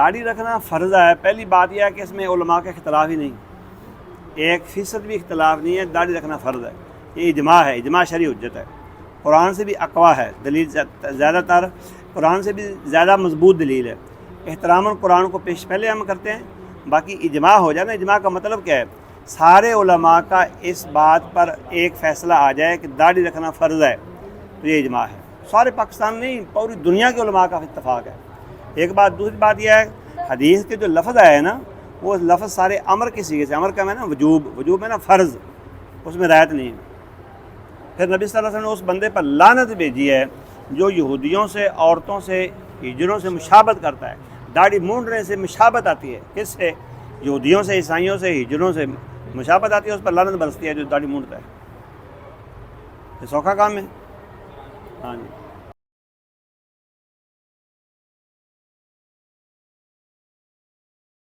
داڑھی رکھنا فرض ہے. پہلی بات یہ ہے کہ اس میں علماء کا اختلاف ہی نہیں، 1% بھی اختلاف نہیں ہے. داڑھی رکھنا فرض ہے، یہ اجماع ہے، اجماع شرعی حجت ہے. قرآن سے بھی اقوا ہے دلیل، زیادہ تر قرآن سے بھی زیادہ مضبوط دلیل ہے. احترام قرآن کو پیش پہلے ہم کرتے ہیں. باقی اجماع ہو جائے نا، اجماع کا مطلب کیا ہے؟ سارے علماء کا اس بات پر ایک فیصلہ آ جائے کہ داڑھی رکھنا فرض ہے، تو یہ اجماع ہے. سارے پاکستان نہیں، پوری دنیا کے علماء کا اتفاق ہے. ایک بات. دوسری بات یہ ہے حدیث کے جو لفظ آئے نا، وہ لفظ سارے امر کے سیغے سے. امر کا میں نا وجوب، وجوب میں نا فرض، اس میں رعایت نہیں. پھر نبی صلی اللہ علیہ وسلم نے اس بندے پر لعنت بھیجی ہے جو یہودیوں سے، عورتوں سے، ہجروں سے مشابہت کرتا ہے. داڑھی مونڈنے سے مشابہت آتی ہے. کس سے؟ یہودیوں سے، عیسائیوں سے، ہجروں سے مشابہت آتی ہے. اس پر لعنت برستی ہے جو داڑھی مونڈتا ہے. یہ سوکھا کام ہے. ہاں جی.